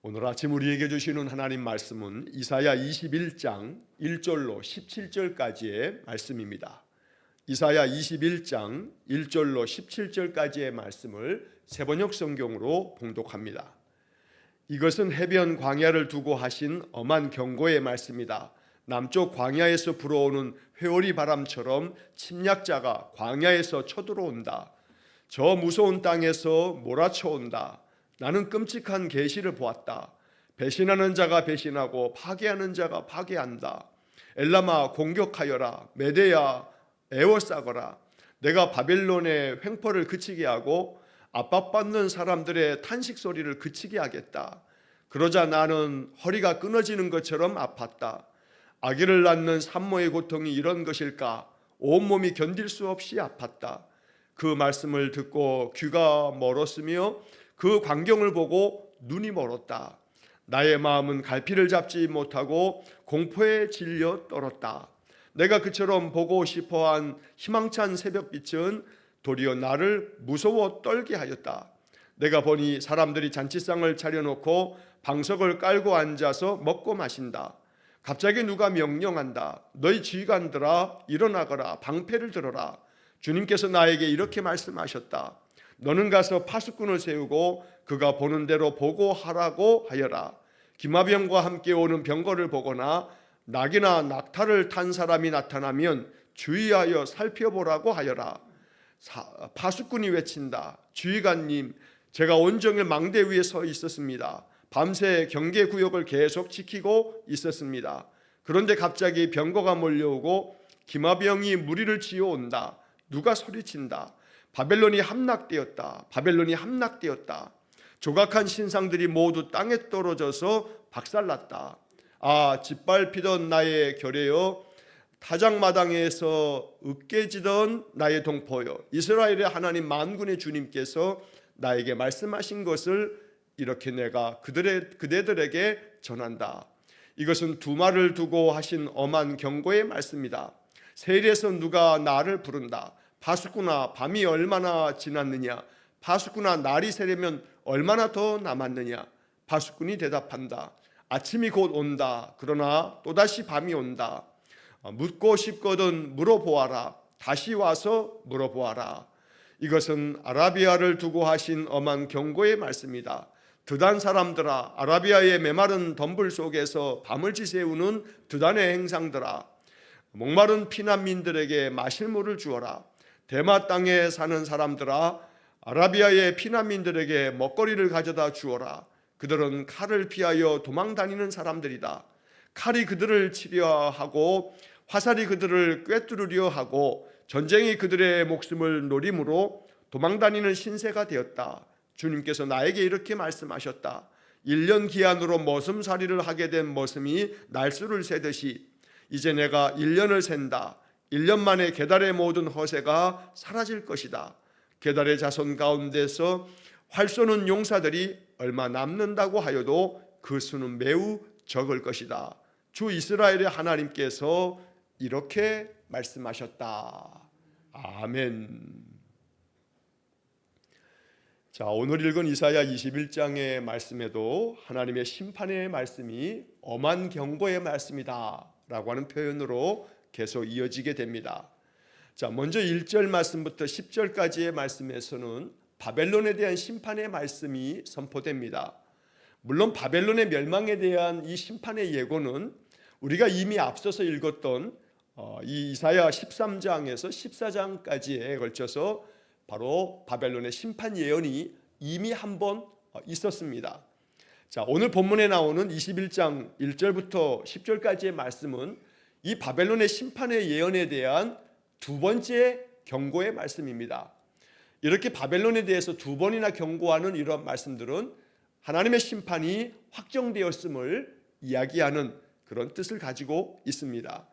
오늘 아침 우리에게 주시는 하나님 말씀은 이사야 21장 1절로 17절까지의 말씀입니다. 이사야 21장 1절로 17절까지의 말씀을 세번역 성경으로 봉독합니다. 이것은 해변 광야를 두고 하신 엄한 경고의 말씀이다. 남쪽 광야에서 불어오는 회오리 바람처럼 침략자가 광야에서 쳐들어온다. 저 무서운 땅에서 몰아쳐온다. 나는 끔찍한 계시를 보았다. 배신하는 자가 배신하고 파괴하는 자가 파괴한다. 엘람아 공격하여라. 메대야 애워싸거라. 내가 바벨론의 횡포를 그치게 하고 압박받는 사람들의 탄식 소리를 그치게 하겠다. 그러자 나는 허리가 끊어지는 것처럼 아팠다. 아기를 낳는 산모의 고통이 이런 것일까? 온몸이 견딜 수 없이 아팠다. 그 말씀을 듣고 귀가 멀었으며 그 광경을 보고 눈이 멀었다. 나의 마음은 갈피를 잡지 못하고 공포에 질려 떨었다. 내가 그처럼 보고 싶어한 희망찬 새벽빛은 도리어 나를 무서워 떨게 하였다. 내가 보니 사람들이 잔치상을 차려놓고 방석을 깔고 앉아서 먹고 마신다. 갑자기 누가 명령한다. 너희 지휘관들아 일어나거라. 방패를 들어라. 주님께서 나에게 이렇게 말씀하셨다. 너는 가서 파수꾼을 세우고 그가 보는 대로 보고하라고 하여라. 기마병과 함께 오는 병거를 보거나 낙이나 낙타를 탄 사람이 나타나면 주의하여 살펴보라고 하여라. 파수꾼이 외친다. 주의관님, 제가 온종일 망대 위에 서 있었습니다. 밤새 경계구역을 계속 지키고 있었습니다. 그런데 갑자기 병거가 몰려오고 기마병이 무리를 지어온다. 누가 소리친다. 바벨론이 함락되었다. 바벨론이 함락되었다. 조각한 신상들이 모두 땅에 떨어져서 박살났다. 아, 짓밟히던 나의 결의여, 타작마당에서 으깨지던 나의 동포여, 이스라엘의 하나님 만군의 주님께서 나에게 말씀하신 것을 이렇게 내가 그대들에게 전한다. 이것은 두말을 두고 하신 엄한 경고의 말씀이다. 세일에서 누가 나를 부른다. 파수꾼아, 밤이 얼마나 지났느냐? 파수꾼아, 날이 새려면 얼마나 더 남았느냐? 파수꾼이 대답한다. 아침이 곧 온다. 그러나 또다시 밤이 온다. 묻고 싶거든 물어보아라. 다시 와서 물어보아라. 이것은 아라비아를 두고 하신 엄한 경고의 말씀이다. 드단 사람들아, 아라비아의 메마른 덤불 속에서 밤을 지새우는 드단의 행상들아, 목마른 피난민들에게 마실 물을 주어라. 대마 땅에 사는 사람들아, 아라비아의 피난민들에게 먹거리를 가져다 주어라. 그들은 칼을 피하여 도망다니는 사람들이다. 칼이 그들을 치려 하고 화살이 그들을 꿰뚫으려 하고 전쟁이 그들의 목숨을 노림으로 도망다니는 신세가 되었다. 주님께서 나에게 이렇게 말씀하셨다. 1년 기한으로 머슴살이를 하게 된 머슴이 날수를 세듯이 이제 내가 1년을 센다. 1년 만에 게달의 모든 허세가 사라질 것이다. 게달의 자손 가운데서 활 쏘는 용사들이 얼마 남는다고 하여도 그 수는 매우 적을 것이다. 주 이스라엘의 하나님께서 이렇게 말씀하셨다. 아멘. 자, 오늘 읽은 이사야 21장의 말씀에도 하나님의 심판의 말씀이 엄한 경고의 말씀이다 라고 하는 표현으로 계속 이어지게 됩니다. 자, 먼저 1절 말씀부터 10절까지의 말씀에서는 바벨론에 대한 심판의 말씀이 선포됩니다. 물론 바벨론의 멸망에 대한 이 심판의 예고는 우리가 이미 앞서서 읽었던 이 이사야 13장에서 14장까지에 걸쳐서 바로 바벨론의 심판 예언이 이미 한번 있었습니다. 자, 오늘 본문에 나오는 21장 1절부터 10절까지의 말씀은 이 바벨론의 심판의 예언에 대한 두 번째 경고의 말씀입니다. 이렇게 바벨론에 대해서 두 번이나 경고하는 이런 말씀들은 하나님의 심판이 확정되었음을 이야기하는 그런 뜻을 가지고 있습니다.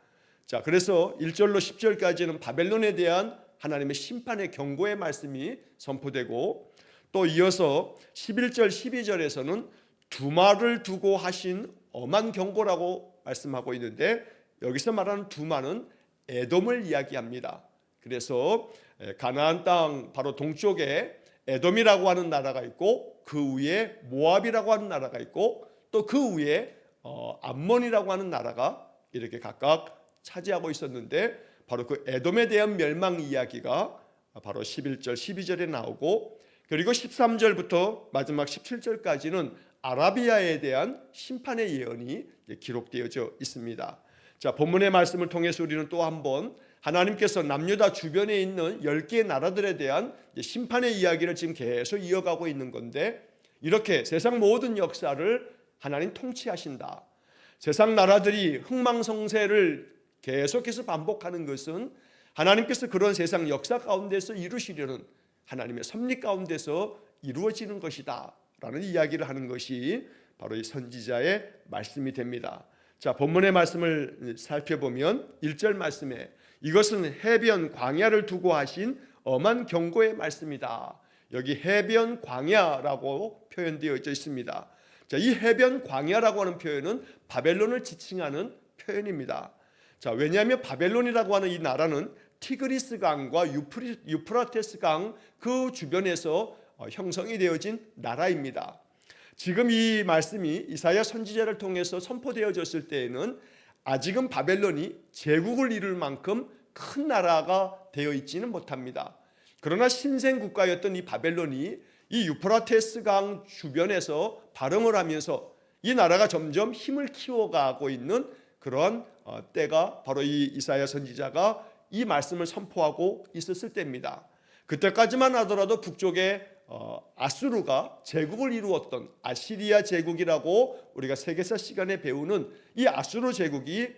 자, 그래서 1절로 10절까지는 바벨론에 대한 하나님의 심판의 경고의 말씀이 선포되고 또 이어서 11절 12절에서는 두말을 두고 하신 엄한 경고라고 말씀하고 있는데 여기서 말하는 두말은 에돔을 이야기합니다. 그래서 가나안 땅 바로 동쪽에 에돔이라고 하는 나라가 있고 그 위에 모압이라고 하는 나라가 있고 또 그 위에 암몬이라고 하는 나라가 이렇게 각각 차지하고 있었는데 바로 그 에돔에 대한 멸망 이야기가 바로 11절, 12절에 나오고 그리고 13절부터 마지막 17절까지는 아라비아에 대한 심판의 예언이 기록되어져 있습니다. 자, 본문의 말씀을 통해서 우리는 또 한번 하나님께서 남유다 주변에 있는 10개의 나라들에 대한 심판의 이야기를 지금 계속 이어가고 있는 건데 이렇게 세상 모든 역사를 하나님 통치하신다. 세상 나라들이 흥망성쇠를 계속해서 반복하는 것은 하나님께서 그런 세상 역사 가운데서 이루시려는 하나님의 섭리 가운데서 이루어지는 것이다 라는 이야기를 하는 것이 바로 이 선지자의 말씀이 됩니다. 자, 본문의 말씀을 살펴보면 1절 말씀에 이것은 해변 광야를 두고 하신 엄한 경고의 말씀이다. 여기 해변 광야라고 표현되어져 있습니다. 자, 이 해변 광야라고 하는 표현은 바벨론을 지칭하는 표현입니다. 자, 왜냐하면 바벨론이라고 하는 이 나라는 티그리스 강과 유프라테스 강 그 주변에서 형성이 되어진 나라입니다. 지금 이 말씀이 이사야 선지자를 통해서 선포되어졌을 때에는 아직은 바벨론이 제국을 이룰 만큼 큰 나라가 되어 있지는 못합니다. 그러나 신생 국가였던 이 바벨론이 이 유프라테스 강 주변에서 발흥을 하면서 이 나라가 점점 힘을 키워가고 있는 그런 때가 바로 이 이사야 선지자가 이 말씀을 선포하고 있었을 때입니다. 그때까지만 하더라도 북쪽에 아수르가 제국을 이루었던 아시리아 제국이라고 우리가 세계사 시간에 배우는 이 아수르 제국이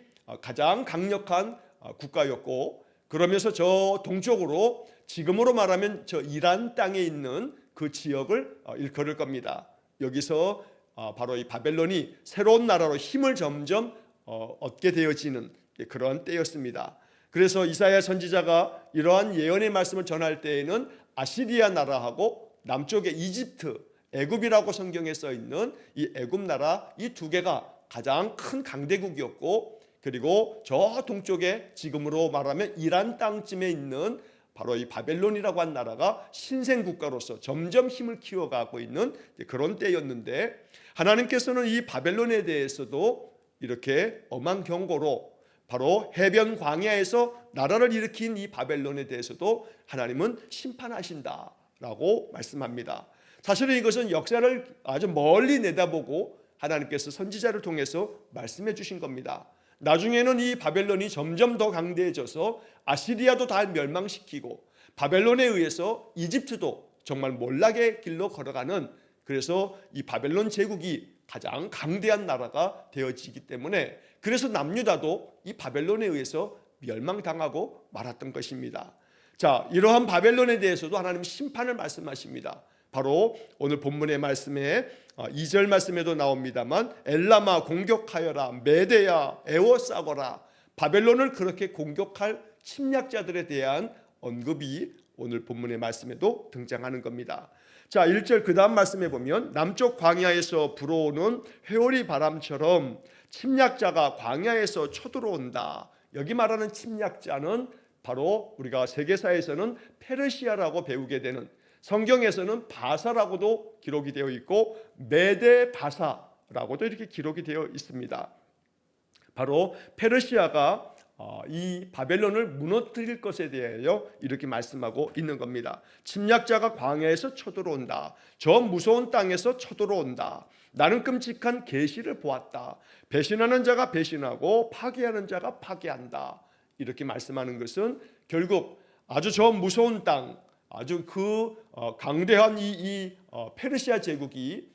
가장 강력한 국가였고 그러면서 저 동쪽으로 지금으로 말하면 저 이란 땅에 있는 그 지역을 일컬을 겁니다. 여기서 바로 이 바벨론이 새로운 나라로 힘을 점점 얻게 되어지는 그런 때였습니다. 그래서 이사야 선지자가 이러한 예언의 말씀을 전할 때에는 아시리아 나라하고 남쪽의 이집트, 애굽이라고 성경에 써 있는 이 애굽 나라 이 두 개가 가장 큰 강대국이었고 그리고 저 동쪽에 지금으로 말하면 이란 땅쯤에 있는 바로 이 바벨론이라고 한 나라가 신생 국가로서 점점 힘을 키워가고 있는 그런 때였는데 하나님께서는 이 바벨론에 대해서도 이렇게 엄한 경고로 바로 해변 광야에서 나라를 일으킨 이 바벨론에 대해서도 하나님은 심판하신다라고 말씀합니다. 사실은 이것은 역사를 아주 멀리 내다보고 하나님께서 선지자를 통해서 말씀해 주신 겁니다. 나중에는 이 바벨론이 점점 더 강대해져서 아시리아도 다 멸망시키고 바벨론에 의해서 이집트도 정말 몰락의 길로 걸어가는 그래서 이 바벨론 제국이 가장 강대한 나라가 되어지기 때문에 그래서 남유다도 이 바벨론에 의해서 멸망당하고 말았던 것입니다. 자, 이러한 바벨론에 대해서도 하나님 심판을 말씀하십니다. 바로 오늘 본문의 말씀에 2절 말씀에도 나옵니다만 엘라마 공격하여라 메대야 애워싸거라 바벨론을 그렇게 공격할 침략자들에 대한 언급이 오늘 본문의 말씀에도 등장하는 겁니다. 자, 1절 그 다음 말씀에 보면 남쪽 광야에서 불어오는 회오리 바람처럼 침략자가 광야에서 쳐들어온다. 여기 말하는 침략자는 바로 우리가 세계사에서는 페르시아라고 배우게 되는 성경에서는 바사라고도 기록이 되어 있고 메데 바사라고도 이렇게 기록이 되어 있습니다. 바로 페르시아가 이 바벨론을 무너뜨릴 것에 대하여 이렇게 말씀하고 있는 겁니다. 침략자가 광야에서 쳐들어온다. 저 무서운 땅에서 쳐들어온다. 나는 끔찍한 계시를 보았다. 배신하는 자가 배신하고 파괴하는 자가 파괴한다. 이렇게 말씀하는 것은 결국 아주 저 무서운 땅, 아주 그 강대한 이 페르시아 제국이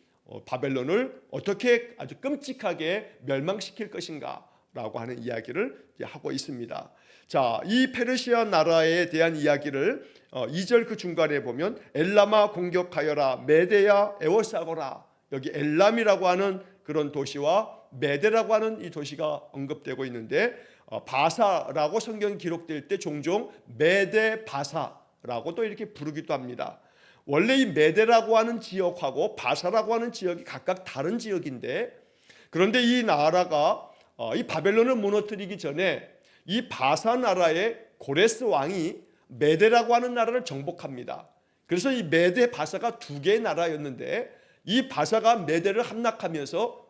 바벨론을 어떻게 아주 끔찍하게 멸망시킬 것인가 라고 하는 이야기를 하고 있습니다. 자, 이 페르시아 나라에 대한 이야기를 2절 그 중간에 보면 엘라마 공격하여라 메데야 에워싸거라. 여기 엘람이라고 하는 그런 도시와 메데라고 하는 이 도시가 언급되고 있는데 바사라고 성경 기록될 때 종종 메데 바사라고 또 이렇게 부르기도 합니다. 원래 이 메데라고 하는 지역하고 바사라고 하는 지역이 각각 다른 지역인데 그런데 이 나라가 이 바벨론을 무너뜨리기 전에 이 바사 나라의 고레스 왕이 메데라고 하는 나라를 정복합니다. 그래서 이 메데 바사가 두 개의 나라였는데 이 바사가 메대를 함락하면서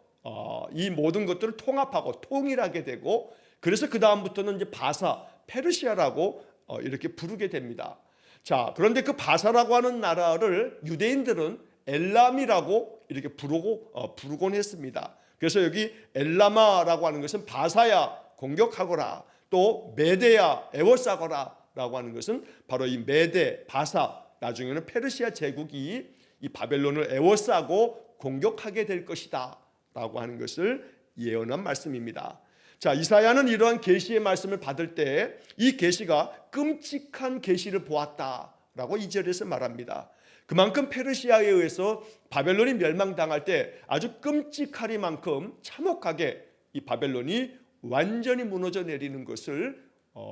이 모든 것들을 통합하고 통일하게 되고, 그래서 그 다음부터는 이제 바사, 페르시아라고 이렇게 부르게 됩니다. 자, 그런데 그 바사라고 하는 나라를 유대인들은 엘람이라고 이렇게 부르곤 했습니다. 그래서 여기 엘라마라고 하는 것은 바사야 공격하거라, 또 메대야 애워싸거라 라고 하는 것은 바로 이 메대, 바사, 나중에는 페르시아 제국이 이 바벨론을 애워싸고 공격하게 될 것이다 라고 하는 것을 예언한 말씀입니다. 자, 이사야는 이러한 계시의 말씀을 받을 때 이 계시가 끔찍한 계시를 보았다라고 2절에서 말합니다. 그만큼 페르시아에 의해서 바벨론이 멸망당할 때 아주 끔찍하리만큼 참혹하게 이 바벨론이 완전히 무너져 내리는 것을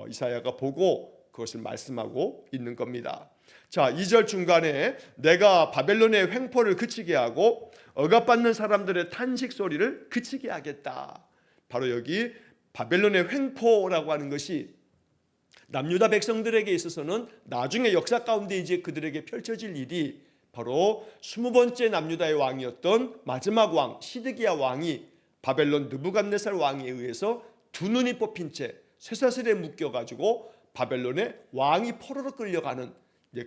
이사야가 보고 그것을 말씀하고 있는 겁니다. 자, 2절 중간에 내가 바벨론의 횡포를 그치게 하고 억압받는 사람들의 탄식 소리를 그치게 하겠다. 바로 여기 바벨론의 횡포라고 하는 것이 남유다 백성들에게 있어서는 나중에 역사 가운데 이제 그들에게 펼쳐질 일이 바로 20번째 남유다의 왕이었던 마지막 왕 시드기야 왕이 바벨론 느부갓네살 왕에 의해서 두 눈이 뽑힌 채 쇠사슬에 묶여가지고 바벨론의 왕이 포로로 끌려가는,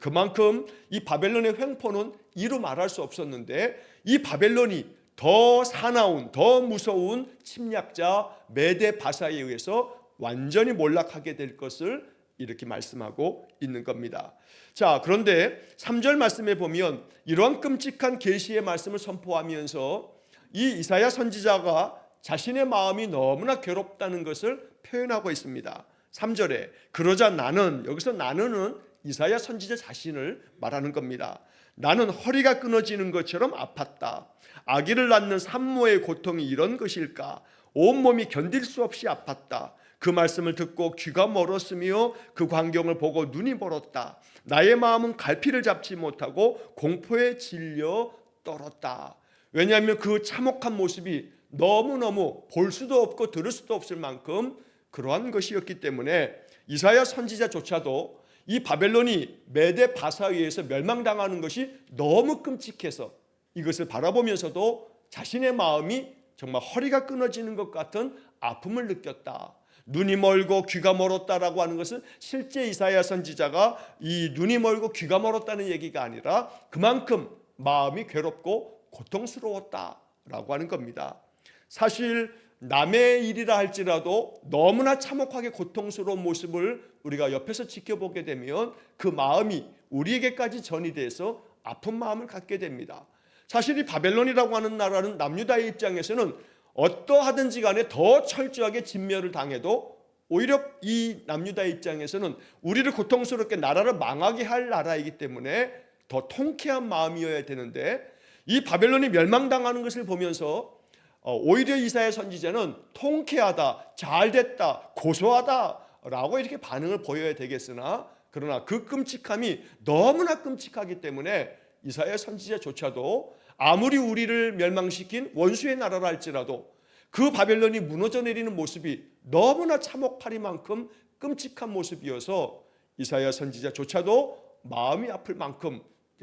그만큼 이 바벨론의 횡포는 이루 말할 수 없었는데, 이 바벨론이 더 사나운 더 무서운 침략자 메데 바사에 의해서 완전히 몰락하게 될 것을 이렇게 말씀하고 있는 겁니다. 자, 그런데 3절 말씀에 보면 이러한 끔찍한 계시의 말씀을 선포하면서 이 이사야 선지자가 자신의 마음이 너무나 괴롭다는 것을 표현하고 있습니다. 3절에 그러자 나는, 여기서 나는은 이사야 선지자 자신을 말하는 겁니다. 나는 허리가 끊어지는 것처럼 아팠다. 아기를 낳는 산모의 고통이 이런 것일까? 온몸이 견딜 수 없이 아팠다. 그 말씀을 듣고 귀가 멀었으며 그 광경을 보고 눈이 멀었다. 나의 마음은 갈피를 잡지 못하고 공포에 질려 떨었다. 왜냐하면 그 참혹한 모습이 너무너무 볼 수도 없고 들을 수도 없을 만큼 그러한 것이었기 때문에 이사야 선지자조차도 이 바벨론이 메데 바사에 의해서 멸망당하는 것이 너무 끔찍해서 이것을 바라보면서도 자신의 마음이 정말 허리가 끊어지는 것 같은 아픔을 느꼈다. 눈이 멀고 귀가 멀었다라고 하는 것은 실제 이사야 선지자가 이 눈이 멀고 귀가 멀었다는 얘기가 아니라 그만큼 마음이 괴롭고 고통스러웠다라고 하는 겁니다. 사실 남의 일이라 할지라도 너무나 참혹하게 고통스러운 모습을 우리가 옆에서 지켜보게 되면 그 마음이 우리에게까지 전이 돼서 아픈 마음을 갖게 됩니다. 사실 이 바벨론이라고 하는 나라는 남유다의 입장에서는 어떠하든지 간에 더 철저하게 진멸을 당해도 오히려 이 남유다의 입장에서는 우리를 고통스럽게 나라를 망하게 할 나라이기 때문에 더 통쾌한 마음이어야 되는데, 이 바벨론이 멸망당하는 것을 보면서 오히려 이사야 선지자는 통쾌하다, 잘됐다, 고소하다 라고 이렇게 반응을 보여야 되겠으나, 그러나 그 끔찍함이 너무나 끔찍하기 때문에 이사야 선지자조차도 아무리 우리를 멸망시킨 원수의 나라라 할지라도 그 바벨론이 무너져 내리는 모습이 너무나 참혹하리만큼 끔찍한 모습이어서 이사야 선지자조차도 마음이 아플 만큼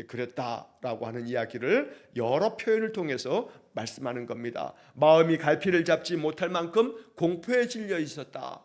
그랬다라고 하는 이야기를 여러 표현을 통해서 말씀하는 겁니다. 마음이 갈피를 잡지 못할 만큼 공포에 질려 있었다.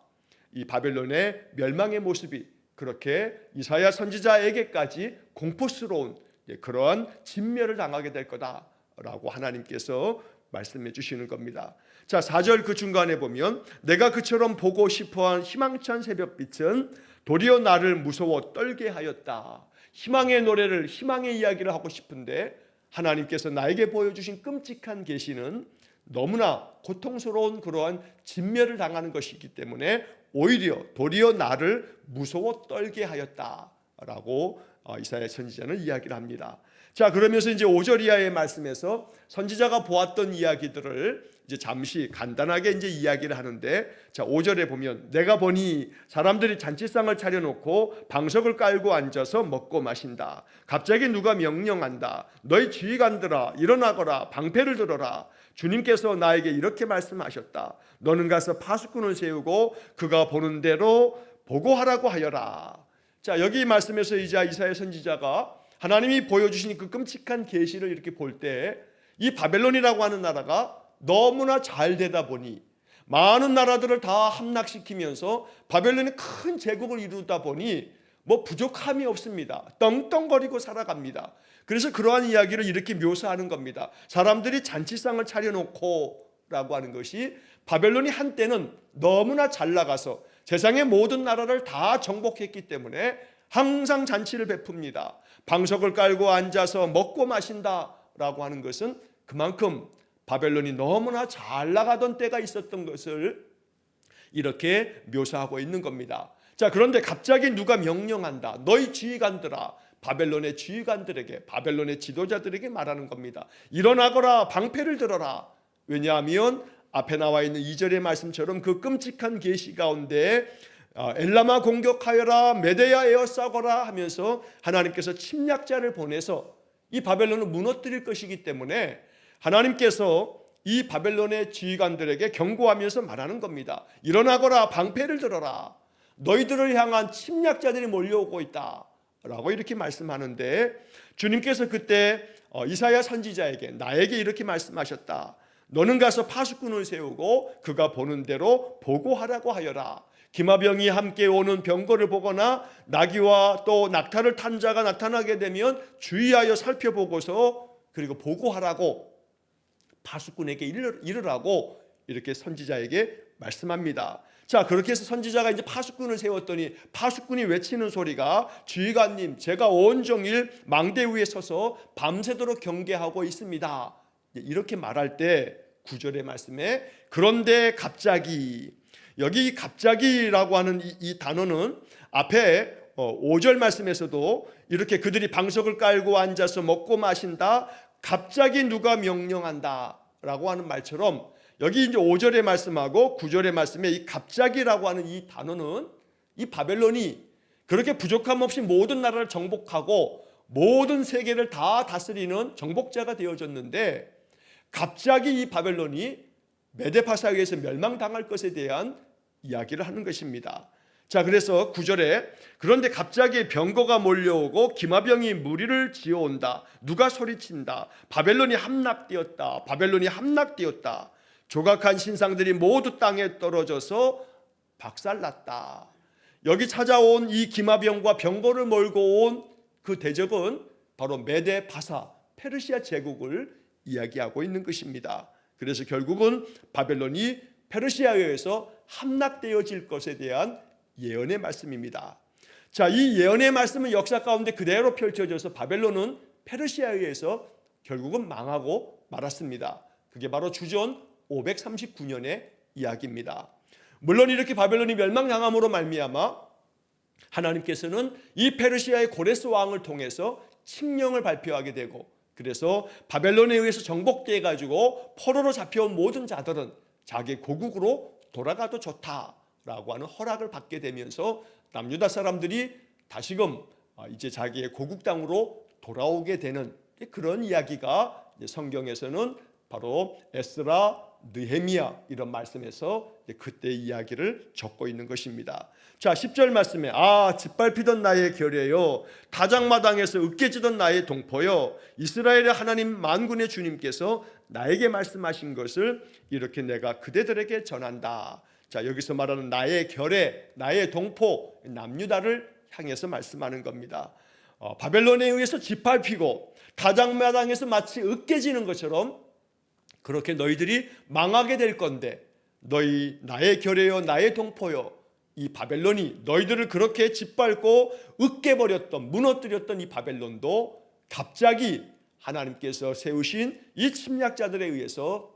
이 바벨론의 멸망의 모습이 그렇게 이사야 선지자에게까지 공포스러운 그러한 진멸을 당하게 될 거다라고 하나님께서 말씀해 주시는 겁니다. 자, 4절 그 중간에 보면 내가 그처럼 보고 싶어한 희망찬 새벽빛은 도리어 나를 무서워 떨게 하였다. 희망의 노래를, 희망의 이야기를 하고 싶은데 하나님께서 나에게 보여주신 끔찍한 계시는 너무나 고통스러운 그러한 진멸을 당하는 것이기 때문에 오히려 도리어 나를 무서워 떨게 하였다라고 이사야 선지자는 이야기를 합니다. 자, 그러면서 이제 5절 이하의 말씀에서 선지자가 보았던 이야기들을 이제 잠시 간단하게 이제 이야기를 하는데, 자, 5절에 보면 내가 보니 사람들이 잔치상을 차려놓고 방석을 깔고 앉아서 먹고 마신다. 갑자기 누가 명령한다. 너희 지휘관들아 일어나거라, 방패를 들어라. 주님께서 나에게 이렇게 말씀하셨다. 너는 가서 파수꾼을 세우고 그가 보는 대로 보고하라고 하여라. 자, 여기 말씀에서 이제 이사야 선지자가 하나님이 보여주신 그 끔찍한 계시를 이렇게 볼 때 이 바벨론이라고 하는 나라가 너무나 잘 되다 보니 많은 나라들을 다 함락시키면서 바벨론이 큰 제국을 이루다 보니 뭐 부족함이 없습니다. 떵떵거리고 살아갑니다. 그래서 그러한 이야기를 이렇게 묘사하는 겁니다. 사람들이 잔치상을 차려놓고 라고 하는 것이 바벨론이 한때는 너무나 잘 나가서 세상의 모든 나라를 다 정복했기 때문에 항상 잔치를 베풉니다. 방석을 깔고 앉아서 먹고 마신다라고 하는 것은 그만큼 바벨론이 너무나 잘 나가던 때가 있었던 것을 이렇게 묘사하고 있는 겁니다. 자, 그런데 갑자기 누가 명령한다. 너희 지휘관들아, 바벨론의 지휘관들에게, 바벨론의 지도자들에게 말하는 겁니다. 일어나거라, 방패를 들어라. 왜냐하면 앞에 나와 있는 2절의 말씀처럼 그 끔찍한 계시 가운데 엘라마 공격하여라, 메데야 에워싸거라 하면서 하나님께서 침략자를 보내서 이 바벨론을 무너뜨릴 것이기 때문에 하나님께서 이 바벨론의 지휘관들에게 경고하면서 말하는 겁니다. 일어나거라, 방패를 들어라. 너희들을 향한 침략자들이 몰려오고 있다 라고 이렇게 말씀하는데, 주님께서 그때 이사야 선지자에게, 나에게 이렇게 말씀하셨다. 너는 가서 파수꾼을 세우고 그가 보는 대로 보고하라고 하여라. 기마병이 함께 오는 병거를 보거나 나귀와 또 낙타를 탄 자가 나타나게 되면 주의하여 살펴보고서 그리고 보고하라고, 파수꾼에게 이르라고 이렇게 선지자에게 말씀합니다. 자, 그렇게 해서 선지자가 이제 파수꾼을 세웠더니 파수꾼이 외치는 소리가, 지휘관님, 제가 온종일 망대 위에 서서 밤새도록 경계하고 있습니다. 이렇게 말할 때 9절의 말씀에 그런데 갑자기, 여기 갑자기라고 하는 이 단어는 앞에 5절 말씀에서도 이렇게 그들이 방석을 깔고 앉아서 먹고 마신다, 갑자기 누가 명령한다 라고 하는 말처럼 여기 이제 5절의 말씀하고 9절의 말씀에 이 갑자기라고 하는 이 단어는 이 바벨론이 그렇게 부족함 없이 모든 나라를 정복하고 모든 세계를 다 다스리는 정복자가 되어졌는데, 갑자기 이 바벨론이 메데파사에 의해서 멸망당할 것에 대한 이야기를 하는 것입니다. 자, 그래서 9절에 그런데 갑자기 병거가 몰려오고 기마병이 무리를 지어온다. 누가 소리친다. 바벨론이 함락되었다. 바벨론이 함락되었다. 조각한 신상들이 모두 땅에 떨어져서 박살났다. 여기 찾아온 이 기마병과 병거를 몰고 온 그 대적은 바로 메데파사, 페르시아 제국을 이야기하고 있는 것입니다. 그래서 결국은 바벨론이 페르시아에 의해서 함락되어질 것에 대한 예언의 말씀입니다. 자, 이 예언의 말씀은 역사 가운데 그대로 펼쳐져서 바벨론은 페르시아에 의해서 결국은 망하고 말았습니다. 그게 바로 주전 539년의 이야기입니다. 물론 이렇게 바벨론이 멸망당함으로 말미암아 하나님께서는 이 페르시아의 고레스 왕을 통해서 칙령을 발표하게 되고, 그래서 바벨론에 의해서 정복돼 가지고 포로로 잡혀온 모든 자들은 자기 고국으로 돌아가도 좋다라고 하는 허락을 받게 되면서 남유다 사람들이 다시금 이제 자기의 고국 땅으로 돌아오게 되는 그런 이야기가 성경에서는 바로 에스라, 느헤미야 이런 말씀에서 그때 이야기를 적고 있는 것입니다. 자, 10절 말씀에 짓밟히던 나의 결여요, 타작마당에서 으깨지던 나의 동포요, 이스라엘의 하나님 만군의 주님께서 나에게 말씀하신 것을 이렇게 내가 그대들에게 전한다. 자, 여기서 말하는 나의 결여, 나의 동포, 남유다를 향해서 말씀하는 겁니다. 바벨론에 의해서 짓밟히고 타작마당에서 마치 으깨지는 것처럼 그렇게 너희들이 망하게 될 건데, 너희 나의 결여요, 나의 동포요, 이 바벨론이 너희들을 그렇게 짓밟고 으깨버렸던, 무너뜨렸던 이 바벨론도 갑자기 하나님께서 세우신 이 침략자들에 의해서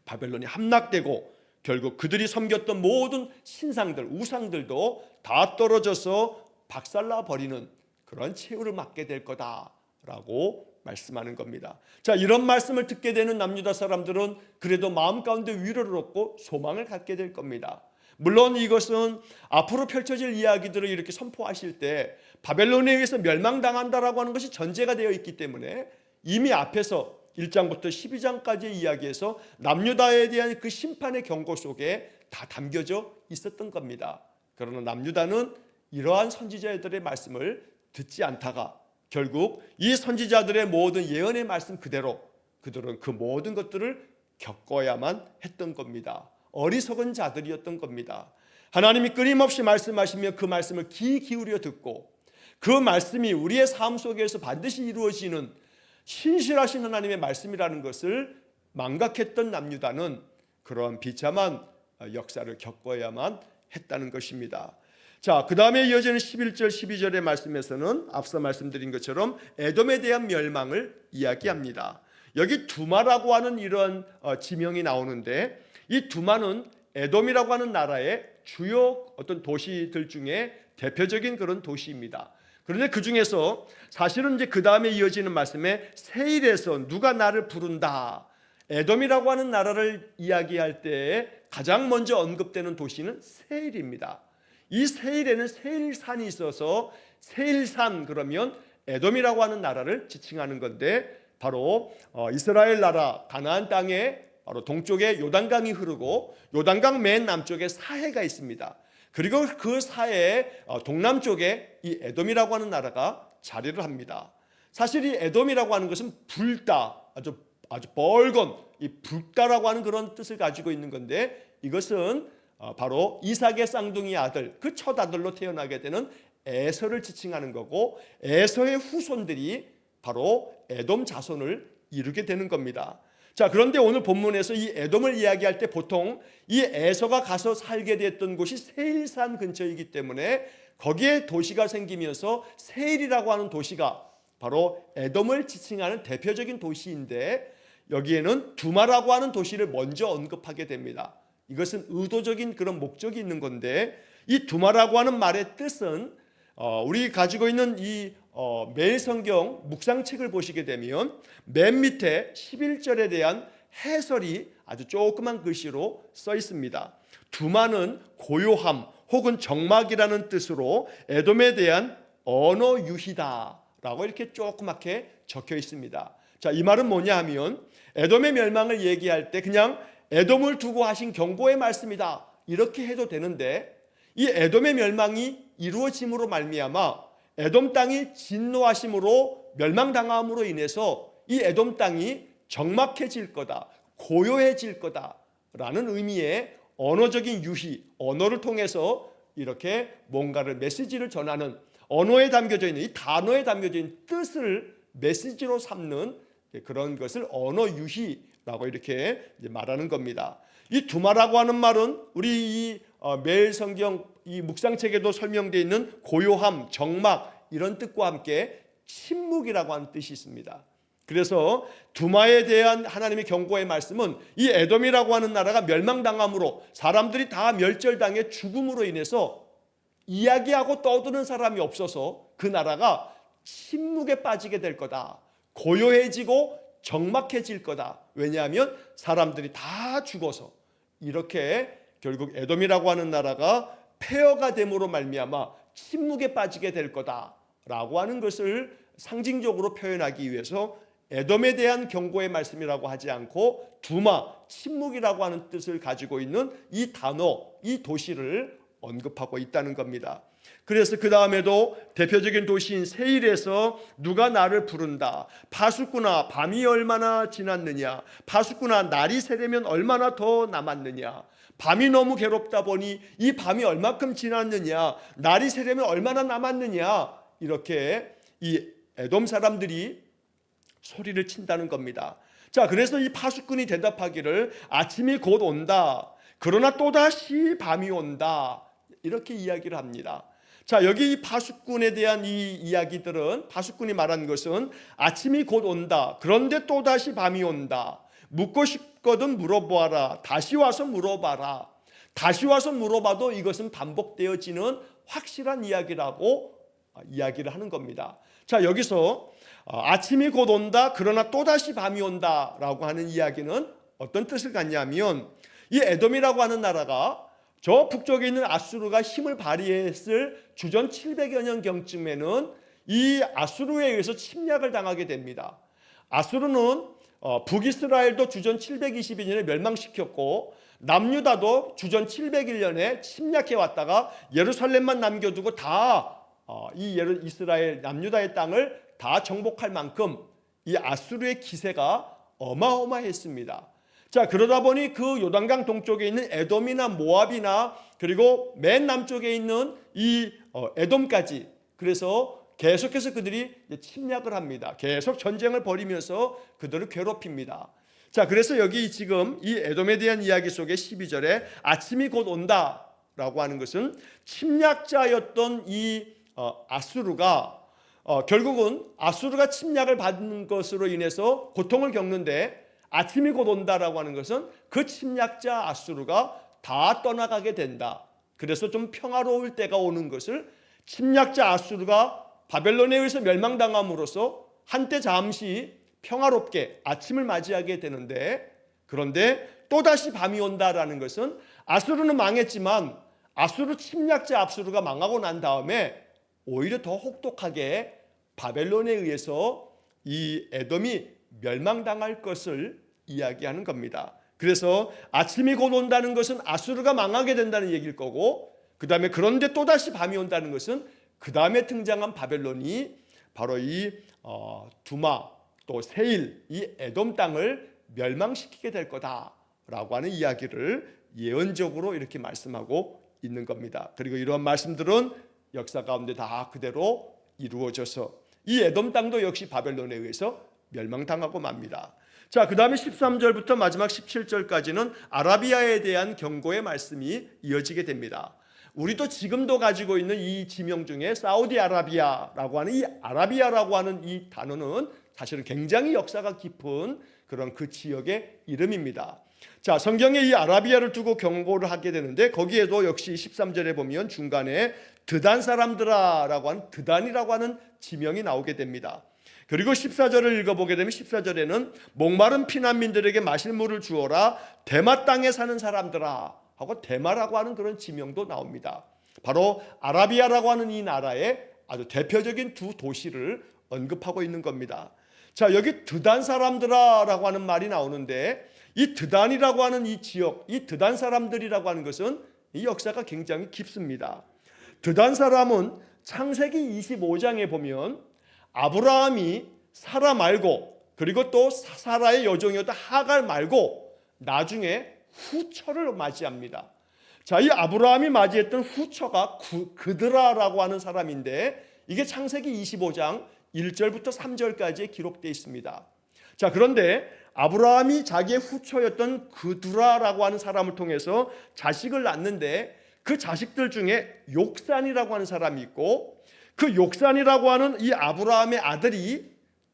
바벨론이 함락되고 결국 그들이 섬겼던 모든 신상들, 우상들도 다 떨어져서 박살나 버리는 그런 최후를 맞게 될 거다라고 말씀하는 겁니다. 자, 이런 말씀을 듣게 되는 남유다 사람들은 그래도 마음 가운데 위로를 얻고 소망을 갖게 될 겁니다. 물론 이것은 앞으로 펼쳐질 이야기들을 이렇게 선포하실 때 바벨론에 의해서 멸망당한다라고 하는 것이 전제가 되어 있기 때문에 이미 앞에서 1장부터 12장까지의 이야기에서 남유다에 대한 그 심판의 경고 속에 다 담겨져 있었던 겁니다. 그러나 남유다는 이러한 선지자들의 말씀을 듣지 않다가 결국 이 선지자들의 모든 예언의 말씀 그대로 그들은 그 모든 것들을 겪어야만 했던 겁니다. 어리석은 자들이었던 겁니다. 하나님이 끊임없이 말씀하시며 그 말씀을 귀 기울여 듣고 그 말씀이 우리의 삶 속에서 반드시 이루어지는 신실하신 하나님의 말씀이라는 것을 망각했던 남유다는 그러한 비참한 역사를 겪어야만 했다는 것입니다. 자, 그 다음에 이어지는 11절 12절의 말씀에서는 앞서 말씀드린 것처럼 에돔에 대한 멸망을 이야기합니다. 여기 두마라고 하는 이런 지명이 나오는데 이 두마는 에돔이라고 하는 나라의 주요 어떤 도시들 중에 대표적인 그런 도시입니다. 그런데 그 중에서 사실은 이제 그 다음에 이어지는 말씀에 세일에서 누가 나를 부른다. 에돔이라고 하는 나라를 이야기할 때 가장 먼저 언급되는 도시는 세일입니다. 이 세일에는 세일산이 있어서 세일산 그러면 에돔이라고 하는 나라를 지칭하는 건데 바로 이스라엘 나라 가나안 땅에 바로 동쪽에 요단강이 흐르고 요단강 맨 남쪽에 사해가 있습니다. 그리고 그 사해의 동남쪽에 이 에돔이라고 하는 나라가 자리를 합니다. 사실 이 에돔이라고 하는 것은 불다, 아주 벌건, 이 붉다라고 하는 그런 뜻을 가지고 있는 건데 이것은 바로 이삭의 쌍둥이 아들, 그 첫 아들로 태어나게 되는 에서를 지칭하는 거고 에서의 후손들이 바로 에돔 자손을 이루게 되는 겁니다. 자, 그런데 오늘 본문에서 이 에돔을 이야기할 때 보통 이 에서가 가서 살게 됐던 곳이 세일산 근처이기 때문에 거기에 도시가 생기면서 세일이라고 하는 도시가 바로 에돔을 지칭하는 대표적인 도시인데 여기에는 두마라고 하는 도시를 먼저 언급하게 됩니다. 이것은 의도적인 그런 목적이 있는 건데 이 두마라고 하는 말의 뜻은 우리 가지고 있는 이 매일 성경 묵상책을 보시게 되면 맨 밑에 11절에 대한 해설이 아주 조그만 글씨로 써 있습니다. 두마는 고요함 혹은 적막이라는 뜻으로 에돔에 대한 언어 유희다라고 이렇게 조그맣게 적혀 있습니다. 자, 이 말은 뭐냐 하면 에돔의 멸망을 얘기할 때 그냥 에돔을 두고 하신 경고의 말씀이다 이렇게 해도 되는데 이 에돔의 멸망이 이루어짐으로 말미암아 에돔 땅이 진노하심으로 멸망당함으로 인해서 이 에돔 땅이 적막해질 거다, 고요해질 거다라는 의미의 언어적인 유희, 언어를 통해서 이렇게 뭔가를 메시지를 전하는 언어에 담겨져 있는 이 단어에 담겨져 있는 뜻을 메시지로 삼는 그런 것을 언어 유희라고 이렇게 말하는 겁니다. 이 두마라고 하는 말은 우리 이 매일 성경 이 묵상책에도 설명되어 있는 고요함, 적막 이런 뜻과 함께 침묵이라고 하는 뜻이 있습니다. 그래서 두마에 대한 하나님의 경고의 말씀은 이 에돔이라고 하는 나라가 멸망당함으로 사람들이 다 멸절당해 죽음으로 인해서 이야기하고 떠드는 사람이 없어서 그 나라가 침묵에 빠지게 될 거다. 고요해지고 적막해질 거다. 왜냐하면 사람들이 다 죽어서 이렇게 결국 에돔이라고 하는 나라가 폐허가 됨으로 말미암아 침묵에 빠지게 될 거다라고 하는 것을 상징적으로 표현하기 위해서 에돔에 대한 경고의 말씀이라고 하지 않고 두마, 침묵이라고 하는 뜻을 가지고 있는 이 단어, 이 도시를 언급하고 있다는 겁니다. 그래서 그 다음에도 대표적인 도시인 세일에서 누가 나를 부른다. 파수꾼아 밤이 얼마나 지났느냐. 파수꾼아 날이 새려면 얼마나 더 남았느냐. 밤이 너무 괴롭다 보니 이 밤이 얼마큼 지났느냐. 날이 새려면 얼마나 남았느냐. 이렇게 이 에돔 사람들이 소리를 친다는 겁니다. 자, 그래서 이 파수꾼이 대답하기를 아침이 곧 온다. 그러나 또다시 밤이 온다. 이렇게 이야기를 합니다. 자, 여기 이 파수꾼에 대한 이 이야기들은 파수꾼이 말한 것은 아침이 곧 온다. 그런데 또다시 밤이 온다. 묻고 싶거든 물어보아라. 다시 와서 물어봐라. 다시 와서 물어봐도 이것은 반복되어지는 확실한 이야기라고 이야기를 하는 겁니다. 자, 여기서 아침이 곧 온다. 그러나 또다시 밤이 온다라고 하는 이야기는 어떤 뜻을 갖냐면 이 에돔이라고 하는 나라가 저 북쪽에 있는 아수르가 힘을 발휘했을 주전 700여 년경쯤에는 이 아수르에 의해서 침략을 당하게 됩니다. 아수르는 북이스라엘도 주전 722년에 멸망시켰고 남유다도 주전 701년에 침략해 왔다가 예루살렘만 남겨두고 다 이 이스라엘 남유다의 땅을 다 정복할 만큼 이 아수르의 기세가 어마어마했습니다. 자, 그러다 보니 그 요단강 동쪽에 있는 에돔이나 모압이나 그리고 맨 남쪽에 있는 이 에돔까지, 그래서 계속해서 그들이 침략을 합니다. 계속 전쟁을 벌이면서 그들을 괴롭힙니다. 자, 그래서 여기 지금 이 에돔에 대한 이야기 속에 12절에 아침이 곧 온다라고 하는 것은 침략자였던 이 아수르가 결국은 아수르가 침략을 받는 것으로 인해서 고통을 겪는데, 아침이 곧 온다라고 하는 것은 그 침략자 아수르가 다 떠나가게 된다. 그래서 좀 평화로울 때가 오는 것을, 침략자 아수르가 바벨론에 의해서 멸망당함으로써 한때 잠시 평화롭게 아침을 맞이하게 되는데, 그런데 또다시 밤이 온다라는 것은 아수르는 망했지만 아수르 침략자 아수르가 망하고 난 다음에 오히려 더 혹독하게 바벨론에 의해서 이 에돔이 멸망당할 것을 이야기하는 겁니다. 그래서 아침이 곧 온다는 것은 아수르가 망하게 된다는 얘기일 거고, 그 다음에 그런데 또다시 밤이 온다는 것은 그 다음에 등장한 바벨론이 바로 이 두마 또 세일, 이 에돔 땅을 멸망시키게 될 거다라고 하는 이야기를 예언적으로 이렇게 말씀하고 있는 겁니다. 그리고 이러한 말씀들은 역사 가운데 다 그대로 이루어져서 이 에돔 땅도 역시 바벨론에 의해서 멸망당하고 맙니다. 자, 그 다음에 13절부터 마지막 17절까지는 아라비아에 대한 경고의 말씀이 이어지게 됩니다. 우리도 지금도 가지고 있는 이 지명 중에 사우디아라비아라고 하는 이 아라비아라고 하는 이 단어는 사실은 굉장히 역사가 깊은 그런 그 지역의 이름입니다. 자, 성경에 이 아라비아를 두고 경고를 하게 되는데, 거기에도 역시 13절에 보면 중간에 드단 사람들아라고 하는 드단이라고 하는 지명이 나오게 됩니다. 그리고 14절을 읽어보게 되면 14절에는 목마른 피난민들에게 마실 물을 주어라, 대마 땅에 사는 사람들아 하고 대마라고 하는 그런 지명도 나옵니다. 바로 아라비아라고 하는 이 나라의 아주 대표적인 두 도시를 언급하고 있는 겁니다. 자, 여기 드단 사람들아라고 하는 말이 나오는데, 이 드단이라고 하는 이 지역, 이 드단 사람들이라고 하는 것은 이 역사가 굉장히 깊습니다. 드단 사람은 창세기 25장에 보면 아브라함이 사라 말고, 그리고 또 사라의 여종이었던 하갈 말고 나중에 후처를 맞이합니다. 자, 이 아브라함이 맞이했던 후처가 그드라라고 하는 사람인데, 이게 창세기 25장 1절부터 3절까지에 기록되어 있습니다. 자, 그런데 아브라함이 자기의 후처였던 그드라라고 하는 사람을 통해서 자식을 낳는데, 그 자식들 중에 욕산이라고 하는 사람이 있고, 그 욕산이라고 하는 이 아브라함의 아들이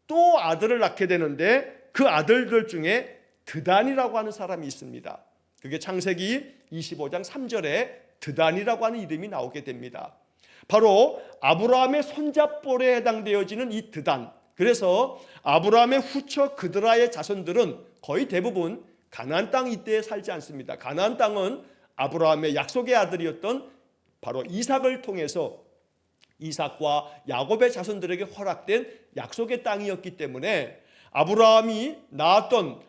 또 아들을 낳게 되는데, 그 아들들 중에 드단이라고 하는 사람이 있습니다. 그게 창세기 25장 3절에 드단이라고 하는 이름이 나오게 됩니다. 바로 아브라함의 손잡볼에 해당되어지는 이 드단. 그래서 아브라함의 후처 그드라의 자손들은 거의 대부분 가나안 땅 이때에 살지 않습니다. 가나안 땅은 아브라함의 약속의 아들이었던 바로 이삭을 통해서 이삭과 야곱의 자손들에게 허락된 약속의 땅이었기 때문에 아브라함이 낳았던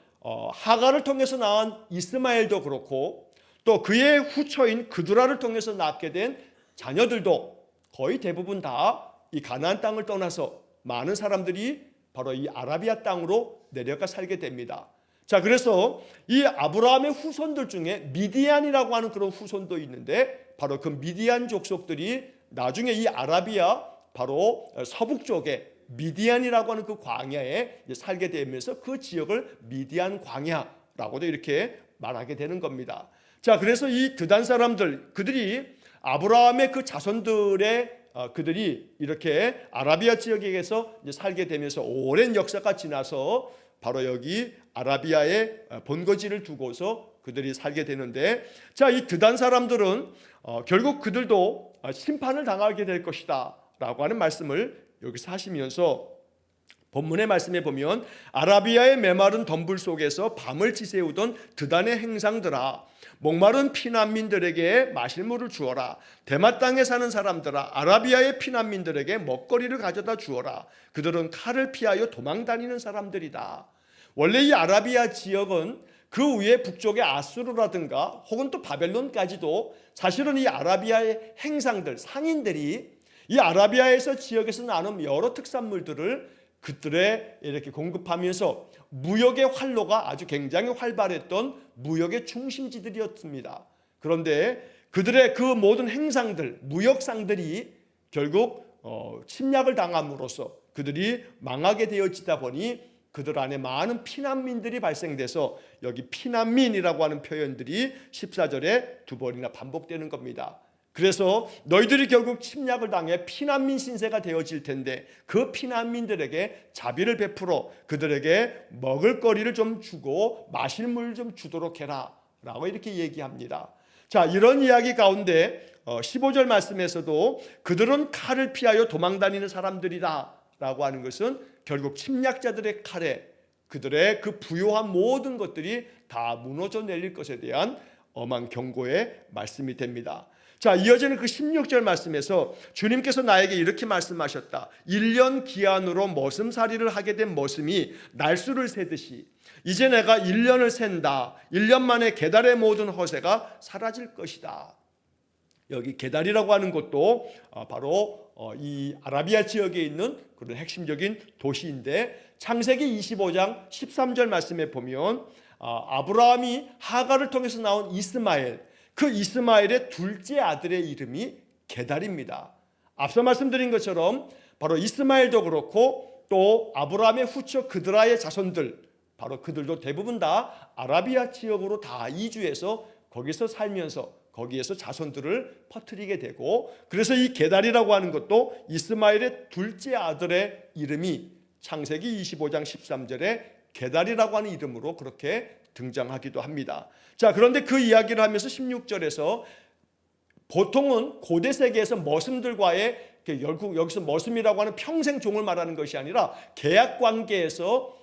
하갈을 통해서 낳은 이스마엘도 그렇고, 또 그의 후처인 그드라를 통해서 낳게 된 자녀들도 거의 대부분 다 이 가나안 땅을 떠나서 많은 사람들이 바로 이 아라비아 땅으로 내려가 살게 됩니다. 자, 그래서 이 아브라함의 후손들 중에 미디안이라고 하는 그런 후손도 있는데, 바로 그 미디안 족속들이 나중에 이 아라비아 바로 서북 쪽에 미디안이라고 하는 그 광야에 살게 되면서 그 지역을 미디안 광야라고도 이렇게 말하게 되는 겁니다. 자, 그래서 이 드단 사람들, 그들이 아브라함의 그 자손들의 그들이 이렇게 아라비아 지역에서 살게 되면서 오랜 역사가 지나서 바로 여기 아라비아의 본거지를 두고서 그들이 살게 되는데, 자, 이 드단 사람들은 결국 그들도 심판을 당하게 될 것이다 라고 하는 말씀을 여기서 하시면서, 본문의 말씀에 보면 아라비아의 메마른 덤불 속에서 밤을 지새우던 드단의 행상들아, 목마른 피난민들에게 마실 물을 주어라, 대마 땅에 사는 사람들아, 아라비아의 피난민들에게 먹거리를 가져다 주어라, 그들은 칼을 피하여 도망다니는 사람들이다. 원래 이 아라비아 지역은 그 위에 북쪽의 아수르라든가 혹은 또 바벨론까지도 사실은 이 아라비아의 행상들, 상인들이 이 아라비아에서 지역에서 나는 여러 특산물들을 그들에 이렇게 공급하면서 무역의 활로가 아주 굉장히 활발했던 무역의 중심지들이었습니다. 그런데 그들의 그 모든 행상들, 무역상들이 결국 침략을 당함으로써 그들이 망하게 되어지다 보니 그들 안에 많은 피난민들이 발생돼서 여기 피난민이라고 하는 표현들이 14절에 두 번이나 반복되는 겁니다. 그래서 너희들이 결국 침략을 당해 피난민 신세가 되어질 텐데 그 피난민들에게 자비를 베풀어 그들에게 먹을 거리를 좀 주고 마실 물 좀 주도록 해라 라고 이렇게 얘기합니다. 자, 이런 이야기 가운데 15절 말씀에서도 그들은 칼을 피하여 도망다니는 사람들이다 라고 하는 것은 결국 침략자들의 칼에 그들의 그 부요한 모든 것들이 다 무너져 내릴 것에 대한 엄한 경고의 말씀이 됩니다. 자, 이어지는 그 16절 말씀에서 주님께서 나에게 이렇게 말씀하셨다. 1년 기한으로 머슴살이를 하게 된 머슴이 날수를 세듯이 이제 내가 1년을 센다. 1년 만에 게달의 모든 허세가 사라질 것이다. 여기 게달이라고 하는 것도 바로 이 아라비아 지역에 있는 그런 핵심적인 도시인데 창세기 25장 13절 말씀에 보면 아브라함이 하갈을 통해서 나온 이스마엘, 그 이스마엘의 둘째 아들의 이름이 게달입니다. 앞서 말씀드린 것처럼 바로 이스마엘도 그렇고 또 아브라함의 후처 그드라의 자손들, 바로 그들도 대부분 다 아라비아 지역으로 다 이주해서 거기서 살면서 거기에서 자손들을 퍼뜨리게 되고, 그래서 이 게달이라고 하는 것도 이스마엘의 둘째 아들의 이름이 창세기 25장 13절에 게달이라고 하는 이름으로 그렇게 등장하기도 합니다. 자, 그런데 그 이야기를 하면서 16절에서 보통은 고대 세계에서 머슴들과의 여기서 머슴이라고 하는 평생 종을 말하는 것이 아니라 계약 관계에서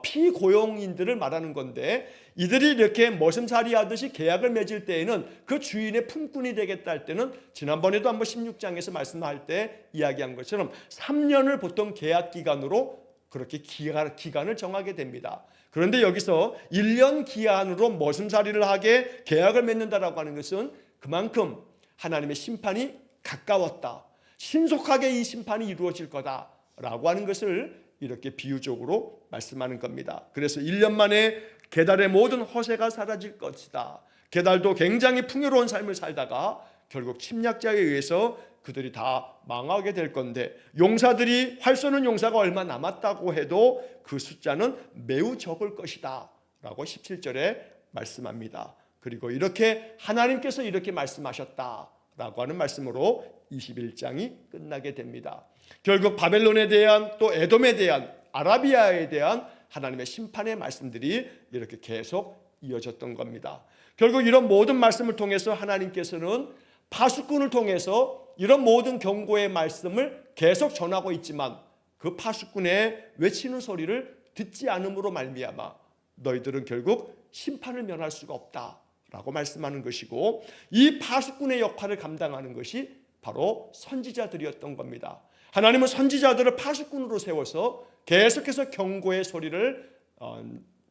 피고용인들을 말하는 건데, 이들이 이렇게 머슴살이 하듯이 계약을 맺을 때에는 그 주인의 품꾼이 되겠다 할 때는 지난번에도 한번 16장에서 말씀할 때 이야기한 것처럼 3년을 보통 계약 기간으로 그렇게 기간을 정하게 됩니다. 그런데 여기서 1년 기한으로 머슴살이를 하게 계약을 맺는다라고 하는 것은 그만큼 하나님의 심판이 가까웠다, 신속하게 이 심판이 이루어질 거다라고 하는 것을 이렇게 비유적으로 말씀하는 겁니다. 그래서 1년 만에 게달의 모든 허세가 사라질 것이다. 게달도 굉장히 풍요로운 삶을 살다가 결국 침략자에 의해서 그들이 다 망하게 될 건데, 용사들이 활 쏘는 용사가 얼마 남았다고 해도 그 숫자는 매우 적을 것이다 라고 17절에 말씀합니다. 그리고 이렇게 하나님께서 이렇게 말씀하셨다라고 하는 말씀으로 21장이 끝나게 됩니다. 결국 바벨론에 대한, 또 에돔에 대한, 아라비아에 대한 하나님의 심판의 말씀들이 이렇게 계속 이어졌던 겁니다. 결국 이런 모든 말씀을 통해서 하나님께서는 파수꾼을 통해서 이런 모든 경고의 말씀을 계속 전하고 있지만 그 파수꾼의 외치는 소리를 듣지 않음으로 말미암아 너희들은 결국 심판을 면할 수가 없다라고 말씀하는 것이고, 이 파수꾼의 역할을 감당하는 것이 바로 선지자들이었던 겁니다. 하나님은 선지자들을 파수꾼으로 세워서 계속해서 경고의 소리를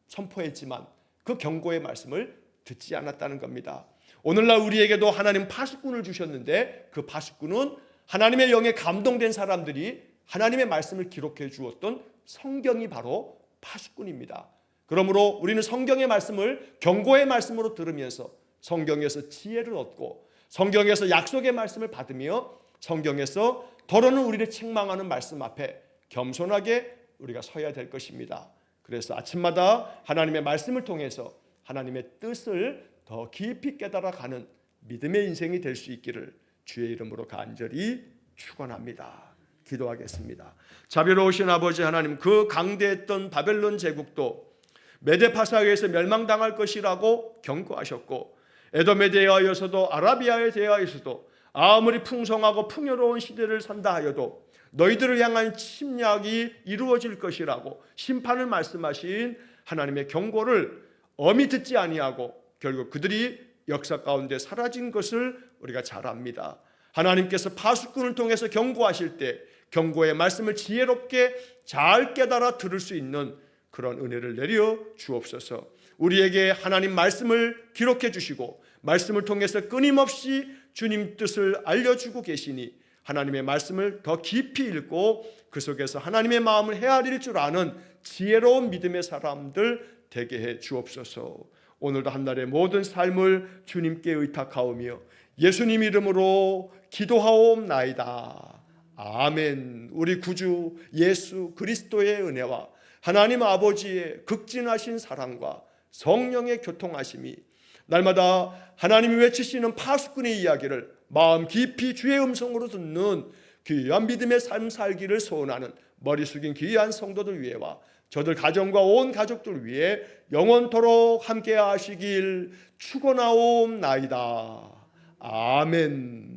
선포했지만 그 경고의 말씀을 듣지 않았다는 겁니다. 오늘날 우리에게도 하나님 파수꾼을 주셨는데 그 파수꾼은 하나님의 영에 감동된 사람들이 하나님의 말씀을 기록해 주었던 성경이 바로 파수꾼입니다. 그러므로 우리는 성경의 말씀을 경고의 말씀으로 들으면서 성경에서 지혜를 얻고 성경에서 약속의 말씀을 받으며 성경에서 더러는 우리를 책망하는 말씀 앞에 겸손하게 우리가 서야 될 것입니다. 그래서 아침마다 하나님의 말씀을 통해서 하나님의 뜻을 더 깊이 깨달아가는 믿음의 인생이 될 수 있기를 주의 이름으로 간절히 축원합니다. 기도하겠습니다. 자비로우신 아버지 하나님, 그 강대했던 바벨론 제국도 메데파사에 의해서 멸망당할 것이라고 경고하셨고, 에돔에 대하여서도 아라비아에 대하여서도 아무리 풍성하고 풍요로운 시대를 산다 하여도 너희들을 향한 침략이 이루어질 것이라고 심판을 말씀하신 하나님의 경고를 엄히 듣지 아니하고 결국 그들이 역사 가운데 사라진 것을 우리가 잘 압니다. 하나님께서 파수꾼을 통해서 경고하실 때 경고의 말씀을 지혜롭게 잘 깨달아 들을 수 있는 그런 은혜를 내려 주옵소서. 우리에게 하나님 말씀을 기록해 주시고 말씀을 통해서 끊임없이 주님 뜻을 알려주고 계시니 하나님의 말씀을 더 깊이 읽고 그 속에서 하나님의 마음을 헤아릴 줄 아는 지혜로운 믿음의 사람들 되게 해 주옵소서. 오늘도 한날의 모든 삶을 주님께 의탁하오며 예수님 이름으로 기도하옵나이다. 아멘. 우리 구주 예수 그리스도의 은혜와 하나님 아버지의 극진하신 사랑과 성령의 교통하심이 날마다 하나님이 외치시는 파수꾼의 이야기를 마음 깊이 주의 음성으로 듣는 귀한 믿음의 삶 살기를 소원하는 머리 숙인 귀한 성도들 위해와 저들 가정과 온 가족들 위해 영원토록 함께 하시길 축원하옵나이다. 아멘.